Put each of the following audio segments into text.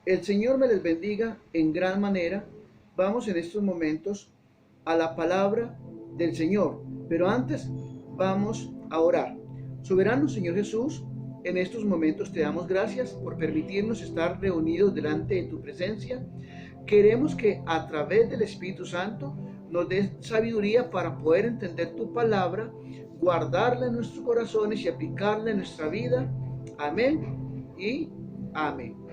El Señor me les bendiga en gran manera. Vamos en estos momentos a la palabra del Señor, pero antes vamos a orar. Soberano Señor Jesús, en estos momentos te damos gracias por permitirnos estar reunidos delante de tu presencia. Queremos que a través del Espíritu Santo nos des sabiduría para poder entender tu palabra, guardarla en nuestros corazones y aplicarla en nuestra vida. Amén y amén.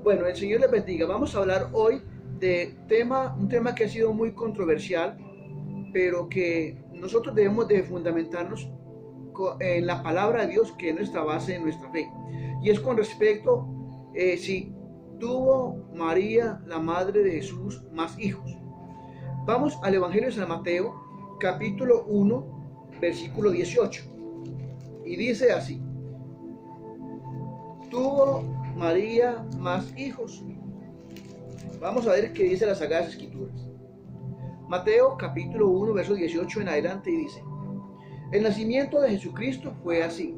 Bueno, el Señor les bendiga. Vamos a hablar hoy de un tema que ha sido muy controversial, pero que nosotros debemos de fundamentarnos en la palabra de Dios, que es nuestra base de nuestra fe. Y es con respecto si tuvo María, la madre de Jesús, más hijos. Vamos al Evangelio de San Mateo, capítulo 1, versículo 18. Y dice así: ¿tuvo María más hijos? Vamos a ver qué dice las Sagradas Escrituras. Mateo capítulo 1, verso 18 en adelante, y dice: el nacimiento de Jesucristo fue así.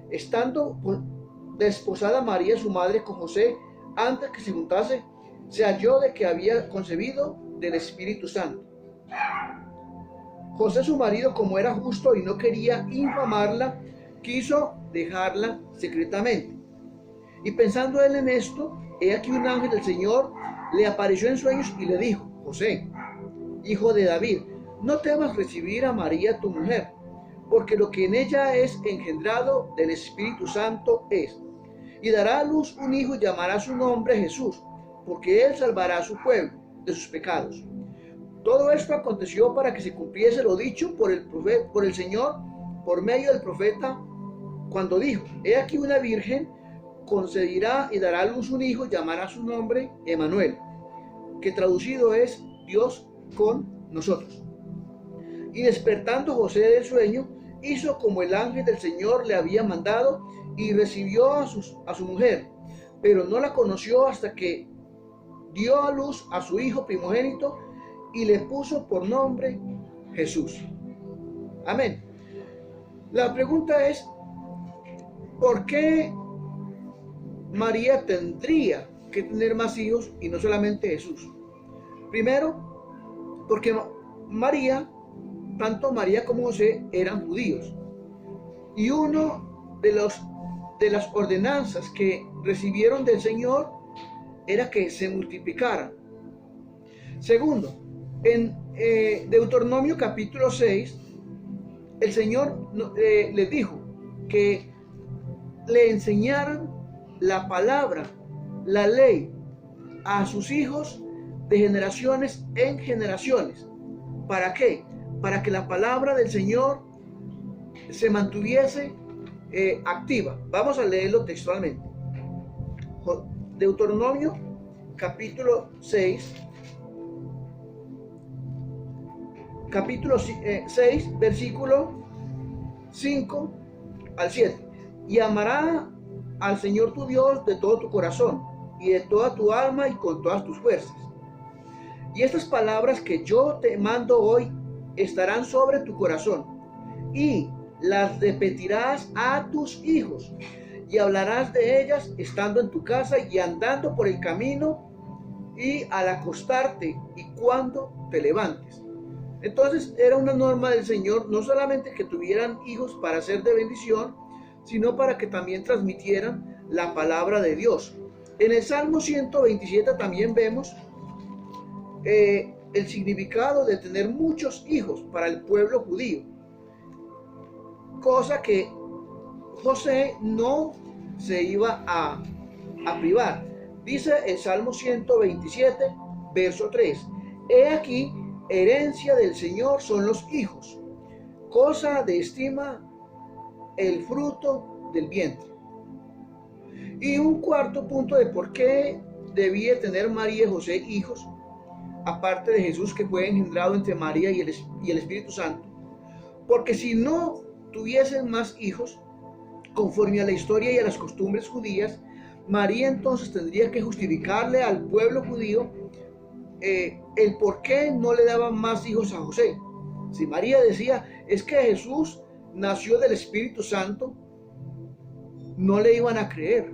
Estando desposada María, su madre, con José, antes que se juntase, se halló de que había concebido del Espíritu Santo. José, su marido, como era justo y no quería infamarla, quiso dejarla secretamente. Y pensando él en esto, he aquí un ángel del Señor le apareció en sueños y le dijo: José, hijo de David, no temas recibir a María tu mujer, porque lo que en ella es engendrado del Espíritu Santo es. Y dará a luz un hijo y llamará su nombre Jesús, porque él salvará a su pueblo de sus pecados. Todo esto aconteció para que se cumpliese lo dicho por el Señor por medio del profeta, cuando dijo: he aquí una virgen concebirá y dará a luz un hijo y llamará su nombre Emmanuel, que traducido es Dios con nosotros. Y despertando José del sueño, hizo como el ángel del Señor le había mandado y recibió a su mujer, pero no la conoció hasta que dio a luz a su hijo primogénito y le puso por nombre Jesús. Amén. La pregunta es: ¿por qué María tendría que tener más hijos y no solamente Jesús? Primero, porque tanto María como José eran judíos, y uno de las ordenanzas que recibieron del Señor era que se multiplicaran. Segundo, en Deuteronomio capítulo 6, el Señor les dijo que le enseñaran la palabra, la ley, a sus hijos de generaciones en generaciones. ¿Para qué? Para que la palabra del Señor se mantuviese activa. Vamos a leerlo textualmente. Deuteronomio capítulo 6, versículo 5 al 7. Y amará al Señor tu Dios de todo tu corazón y de toda tu alma y con todas tus fuerzas. Y estas palabras que yo te mando hoy estarán sobre tu corazón, y las repetirás a tus hijos, y hablarás de ellas estando en tu casa y andando por el camino y al acostarte y cuando te levantes. Entonces era una norma del Señor, no solamente que tuvieran hijos para ser de bendición, sino para que también transmitieran la palabra de Dios. En el Salmo 127 también vemos el significado de tener muchos hijos para el pueblo judío, cosa que José no se iba a privar. Dice el Salmo 127, verso 3: he aquí, herencia del Señor son los hijos, cosa de estima el fruto del vientre. Y un cuarto punto de por qué debía tener María y José hijos, aparte de Jesús, que fue engendrado entre María y el Espíritu Santo. Porque si no tuviesen más hijos, conforme a la historia y a las costumbres judías, María entonces tendría que justificarle al pueblo judío el por qué no le daban más hijos a José. Si María decía: es que Jesús nació del Espíritu Santo, no le iban a creer.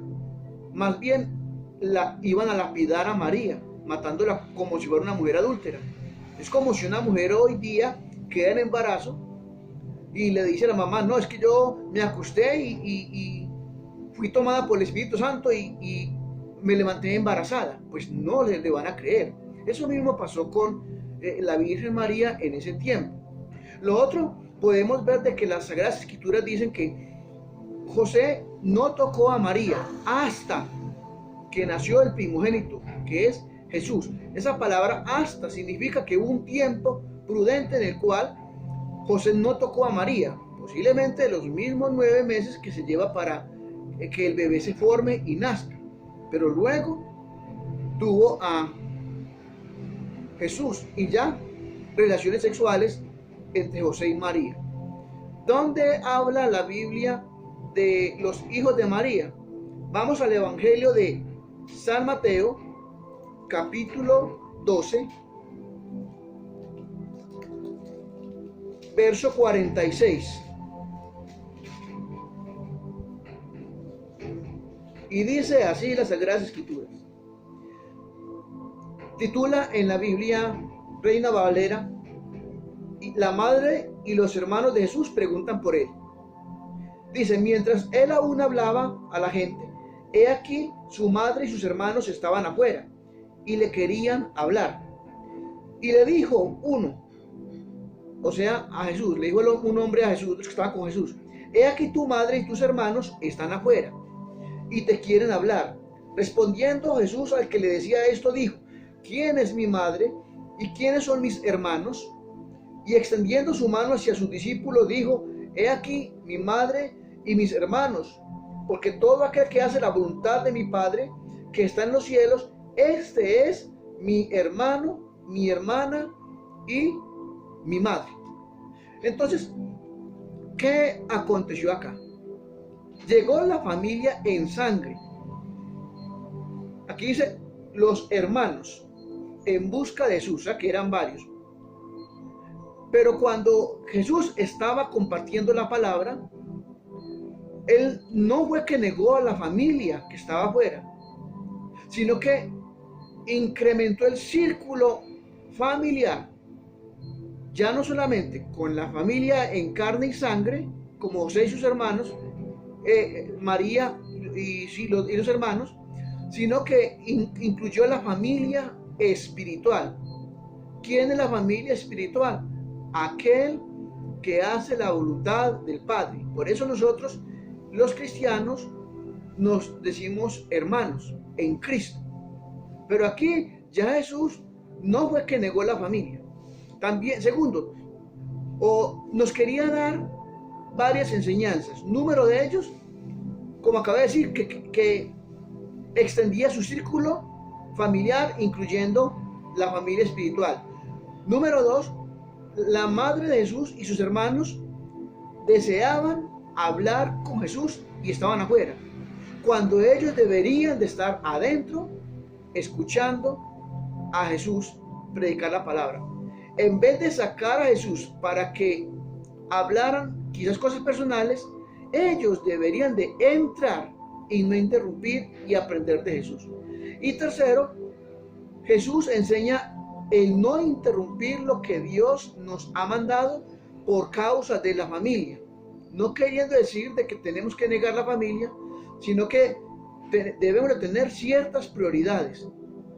Más bien, la iban a lapidar a María, matándola como si fuera una mujer adúltera. Es como si una mujer hoy día queda en embarazo y le dice a la mamá, no, es que yo me acosté y fui tomada por el Espíritu Santo y me levanté embarazada. Pues no le van a creer. Eso mismo pasó con la Virgen María en ese tiempo. Lo otro, podemos ver de que las Sagradas Escrituras dicen que José no tocó a María hasta que nació el primogénito, que es Jesús. Esa palabra hasta significa que hubo un tiempo prudente en el cual José no tocó a María, posiblemente los mismos 9 meses que se lleva para que el bebé se forme y nazca. Pero luego tuvo a Jesús y ya relaciones sexuales entre José y María. ¿Dónde habla la Biblia de los hijos de María? Vamos al Evangelio de San Mateo, capítulo 12, verso 46. Y dice así las Sagradas Escrituras. Titula en la Biblia Reina Valera, la madre y los hermanos de Jesús preguntan por él. Dice, mientras él aún hablaba a la gente, he aquí su madre y sus hermanos estaban afuera y le querían hablar. Y le dijo uno, o sea, a Jesús, le dijo un hombre a Jesús, los que estaban con Jesús, he aquí tu madre y tus hermanos están afuera y te quieren hablar. Respondiendo Jesús al que le decía esto, dijo, ¿quién es mi madre y quiénes son mis hermanos? Y extendiendo su mano hacia sus discípulos, dijo, he aquí mi madre y mis hermanos, porque todo aquel que hace la voluntad de mi Padre, que está en los cielos, este es mi hermano, mi hermana y mi madre. Entonces, ¿qué aconteció acá? Llegó la familia en sangre. Aquí dice los hermanos en busca de Jesús, o sea que eran varios. Pero cuando Jesús estaba compartiendo la palabra, él no fue que negó a la familia que estaba afuera, sino que incrementó el círculo familiar, ya no solamente con la familia en carne y sangre, como José y sus hermanos, María y los hermanos, sino que incluyó la familia espiritual. ¿Quién es la familia espiritual? Aquel que hace la voluntad del Padre. Por eso nosotros, los cristianos, nos decimos hermanos en Cristo. Pero aquí ya Jesús no fue que negó la familia. También, segundo, nos quería dar varias enseñanzas. Número de ellos, como acabé de decir, que extendía su círculo familiar, incluyendo la familia espiritual. Número 2, la madre de Jesús y sus hermanos deseaban hablar con Jesús y estaban afuera, cuando ellos deberían de estar adentro, escuchando a Jesús predicar la palabra. En vez de sacar a Jesús para que hablaran quizás cosas personales, ellos deberían de entrar y no interrumpir y aprender de Jesús. Y tercero, Jesús enseña el no interrumpir lo que Dios nos ha mandado por causa de la familia. No queriendo decir de que tenemos que negar la familia, sino que debemos de tener ciertas prioridades.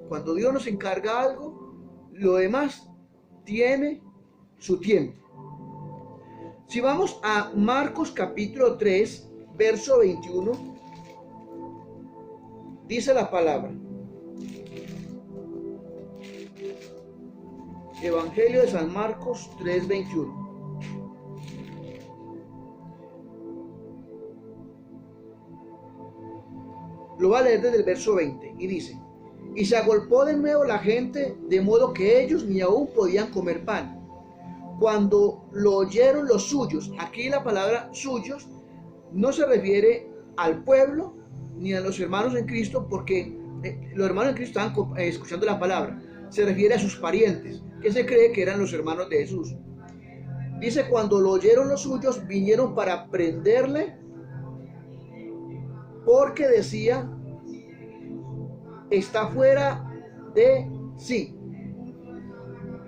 Cuando Dios nos encarga algo, lo demás tiene su tiempo. Si vamos a Marcos capítulo 3, verso 21, dice la palabra. Evangelio de San Marcos 3, 21. Lo va a leer desde el verso 20 y dice, y se agolpó de nuevo la gente, de modo que ellos ni aún podían comer pan. Cuando lo oyeron los suyos, aquí la palabra suyos no se refiere al pueblo ni a los hermanos en Cristo, porque los hermanos en Cristo estaban escuchando la palabra. Se refiere a sus parientes, que se cree que eran los hermanos de Jesús. Dice, cuando lo oyeron los suyos, vinieron para prenderle, porque decía está fuera de sí.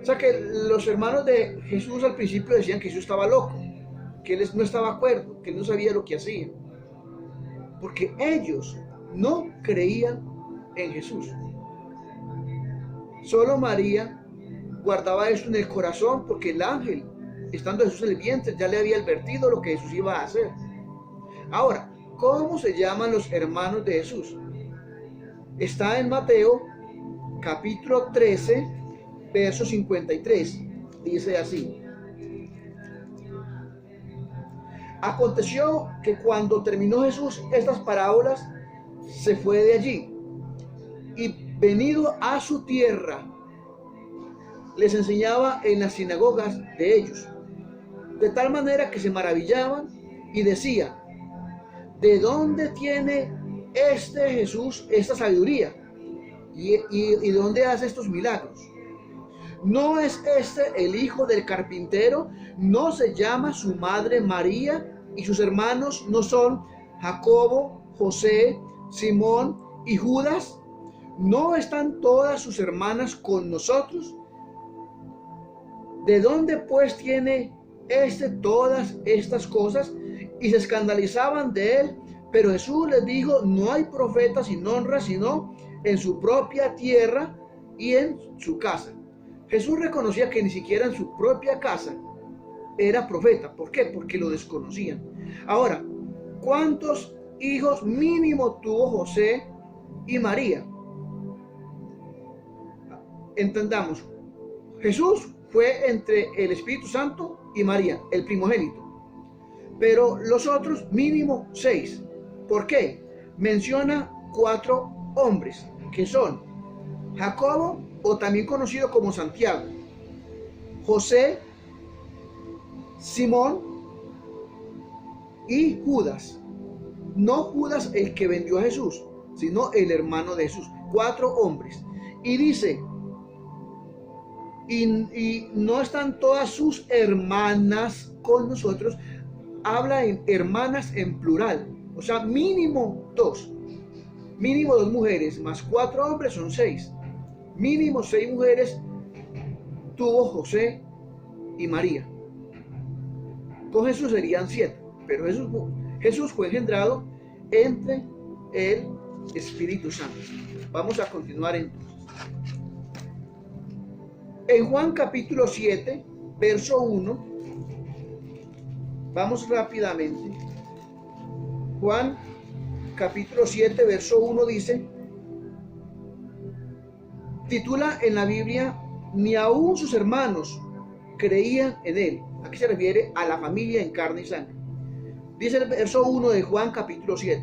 O sea que los hermanos de Jesús al principio decían que Jesús estaba loco, que él no estaba de acuerdo, que él no sabía lo que hacía, porque ellos no creían en Jesús. Solo María guardaba eso en el corazón porque el ángel, estando Jesús en el vientre, ya le había advertido lo que Jesús iba a hacer. Ahora, ¿cómo se llaman los hermanos de Jesús? Está en Mateo capítulo 13, verso 53. Dice así: aconteció que cuando terminó Jesús estas parábolas, se fue de allí, y venido a su tierra, les enseñaba en las sinagogas de ellos, de tal manera que se maravillaban y decían: ¿de dónde tiene este Jesús esta sabiduría? ¿Y de dónde hace estos milagros? ¿No es este el hijo del carpintero? ¿No se llama su madre María? ¿Y sus hermanos no son Jacobo, José, Simón y Judas? ¿No están todas sus hermanas con nosotros? ¿De dónde pues tiene todas estas cosas? Y se escandalizaban de él. Pero Jesús les dijo: no hay profeta sin honra, sino en su propia tierra y en su casa. Jesús reconocía que ni siquiera en su propia casa era profeta. ¿Por qué? Porque lo desconocían. Ahora, ¿cuántos hijos mínimo tuvo José y María? Entendamos, Jesús fue entre el Espíritu Santo y María, el primogénito. Pero los otros mínimo 6. ¿Por qué? Menciona 4 hombres, que son Jacobo, o también conocido como Santiago, José, Simón y Judas. No Judas el que vendió a Jesús, sino el hermano de Jesús. 4 hombres. Y dice: y no están todas sus hermanas con nosotros. Habla en hermanas en plural, o sea, mínimo 2. Mínimo 2 mujeres más 4 hombres son 6. Mínimo 6 mujeres tuvo José y María. Con Jesús serían 7, pero Jesús fue engendrado entre el Espíritu Santo. Vamos a continuar entonces. En Juan capítulo 7, verso 1, vamos rápidamente. Juan capítulo 7, verso 1 dice, titula en la Biblia: ni aún sus hermanos creían en él. Aquí se refiere a la familia en carne y sangre. Dice el verso 1 de Juan capítulo 7: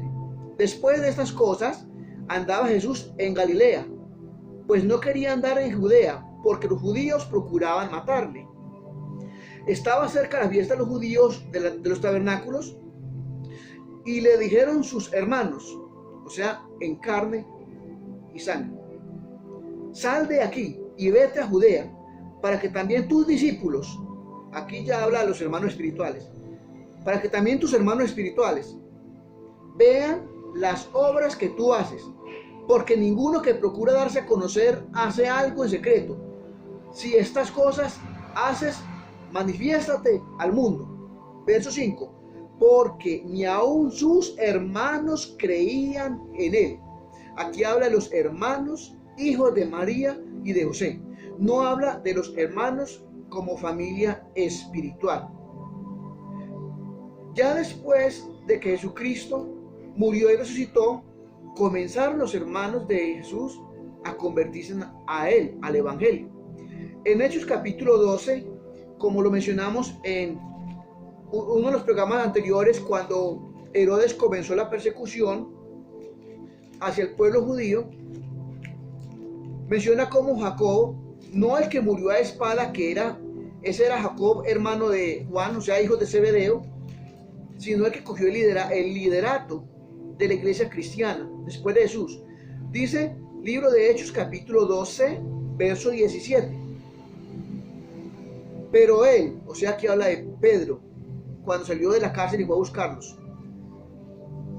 después de estas cosas andaba Jesús en Galilea, pues no quería andar en Judea, porque los judíos procuraban matarle. Estaba cerca la fiesta de los judíos de los tabernáculos, y le dijeron sus hermanos, o sea, en carne y sangre: sal de aquí y vete a Judea, para que también tus discípulos, aquí ya habla de los hermanos espirituales, para que también tus hermanos espirituales vean las obras que tú haces, porque ninguno que procura darse a conocer hace algo en secreto. Si estas cosas haces, manifiéstate al mundo. Verso 5: porque ni aun sus hermanos creían en él. Aquí habla de los hermanos, hijos de María y de José. No habla de los hermanos como familia espiritual. Ya después de que Jesucristo murió y resucitó, comenzaron los hermanos de Jesús a convertirse a él, al evangelio. En Hechos capítulo 12, como lo mencionamos en uno de los programas anteriores, cuando Herodes comenzó la persecución hacia el pueblo judío, menciona como Jacob, no el que murió a espada, ese era Jacob, hermano de Juan, o sea, hijo de Zebedeo, sino el que cogió el liderato de la iglesia cristiana después de Jesús. Dice libro de Hechos capítulo 12, verso 17. Pero él, o sea, que habla de Pedro, cuando salió de la cárcel y fue a buscarlos,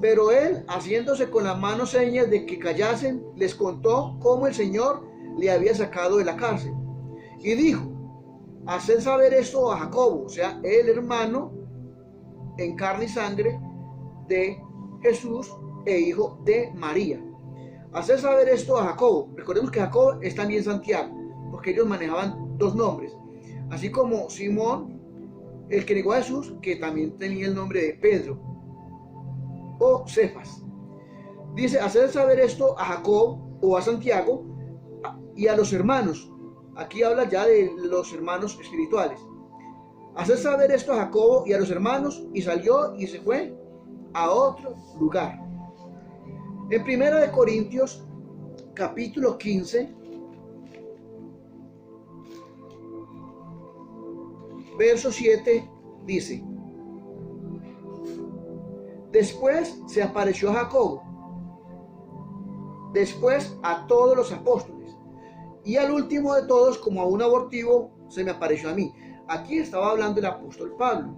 Pero él, haciéndose con la mano señas de que callasen, les contó cómo el Señor le había sacado de la cárcel. Y dijo: haced saber esto a Jacobo, o sea, el hermano en carne y sangre de Jesús e hijo de María. Haced saber esto a Jacobo. Recordemos que Jacobo es también Santiago, porque ellos manejaban dos nombres. Así como Simón, el que negó a Jesús, que también tenía el nombre de Pedro o Cefas. Dice: hacer saber esto a Jacob o a Santiago y a los hermanos. Aquí habla ya de los hermanos espirituales. Hacer saber esto a Jacobo y a los hermanos, y salió y se fue a otro lugar. En 1 Corintios capítulo 15, verso 7 dice: después se apareció a Jacobo, después a todos los apóstoles, y al último de todos, como a un abortivo, se me apareció a mí. Aquí estaba hablando el apóstol Pablo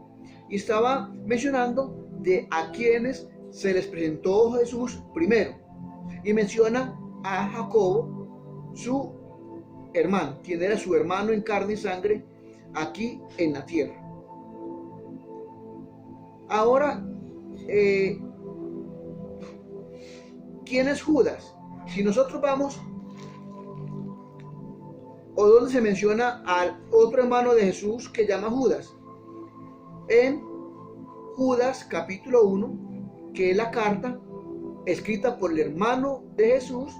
y estaba mencionando de a quienes se les presentó Jesús primero, y menciona a Jacobo, su hermano, quien era su hermano en carne y sangre aquí en la tierra. Ahora, ¿quién es Judas? Si nosotros vamos, o donde se menciona al otro hermano de Jesús que llama Judas, en Judas capítulo 1, que es la carta escrita por el hermano de Jesús,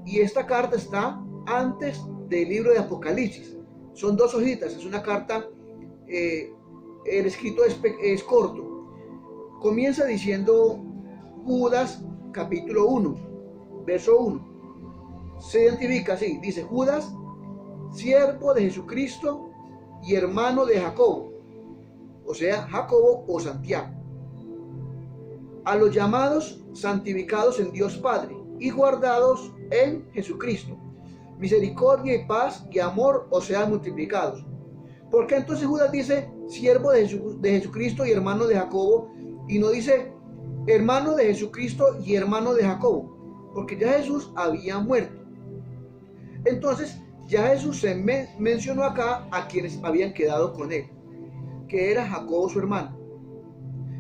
y esta carta está antes del libro de Apocalipsis. Son dos hojitas, es una carta, el escrito es corto. Comienza diciendo Judas capítulo 1, verso 1. Se identifica así, dice: Judas, siervo de Jesucristo y hermano de Jacobo, o sea, Jacobo o Santiago, a los llamados, santificados en Dios Padre y guardados en Jesucristo, misericordia y paz y amor os sean multiplicados. ¿Por qué entonces Judas dice siervo de Jesucristo y hermano de Jacobo, y no dice hermano de Jesucristo y hermano de Jacobo? Porque ya Jesús había muerto. Entonces ya Jesús se mencionó acá a quienes habían quedado con él, que era Jacobo su hermano.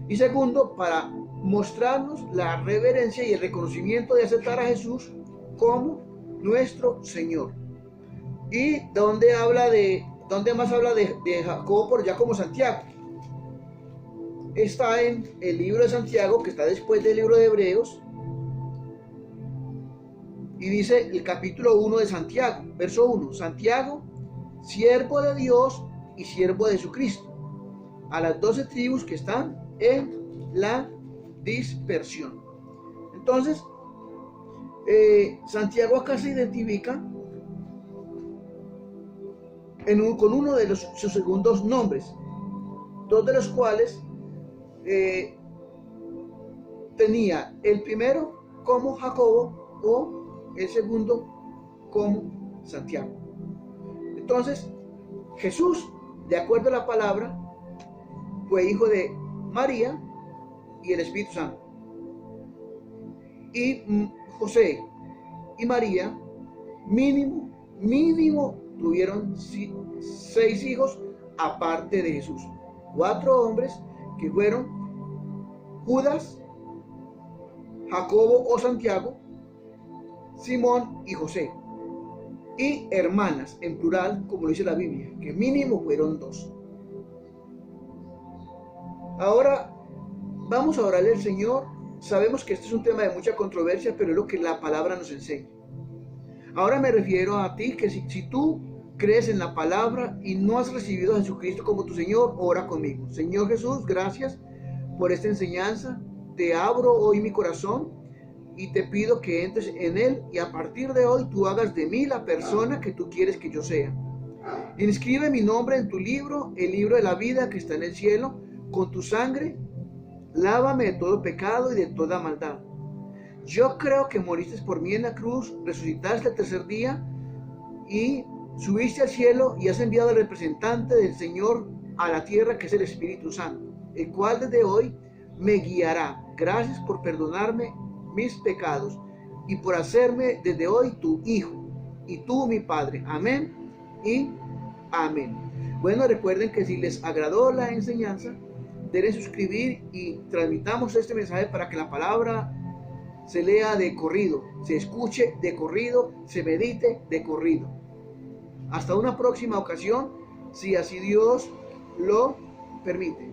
Y segundo, para mostrarnos la reverencia y el reconocimiento de aceptar a Jesús como nuestro Señor. Y donde más habla de Jacobo por allá como Santiago. Está en el libro de Santiago, que está después del libro de Hebreos, y dice el capítulo 1 de Santiago, verso 1: Santiago, siervo de Dios y siervo de Jesucristo, a las 12 tribus que están en la dispersión. Entonces, Santiago acá se identifica con uno de sus segundos nombres, dos de los cuales tenía el primero como Jacobo o el segundo como Santiago. Entonces, Jesús, de acuerdo a la palabra, fue hijo de María y el Espíritu Santo. Y José y María, mínimo tuvieron 6 hijos aparte de Jesús. 4 hombres que fueron Judas, Jacobo o Santiago, Simón y José. Y hermanas, en plural, como lo dice la Biblia, que mínimo fueron 2. Ahora vamos a orarle al Señor. Sabemos que este es un tema de mucha controversia, pero es lo que la palabra nos enseña. Ahora me refiero a ti, que si tú crees en la palabra y no has recibido a Jesucristo como tu Señor, ora conmigo. Señor Jesús, gracias por esta enseñanza. Te abro hoy mi corazón y te pido que entres en él, y a partir de hoy tú hagas de mí la persona que tú quieres que yo sea. Inscribe mi nombre en tu libro, el libro de la vida que está en el cielo. Con tu sangre lávame de todo pecado y de toda maldad. Yo creo que moriste por mí en la cruz, resucitaste el tercer día y subiste al cielo, y has enviado al representante del Señor a la tierra, que es el Espíritu Santo, el cual desde hoy me guiará, Gracias por perdonarme mis pecados y por hacerme desde hoy tu hijo y tú mi Padre. Amén y amén. Bueno, recuerden que si les agradó la enseñanza, denle suscribir y transmitamos este mensaje para que la palabra se lea de corrido, se escuche de corrido, se medite de corrido. Hasta una próxima ocasión, si así Dios lo permite.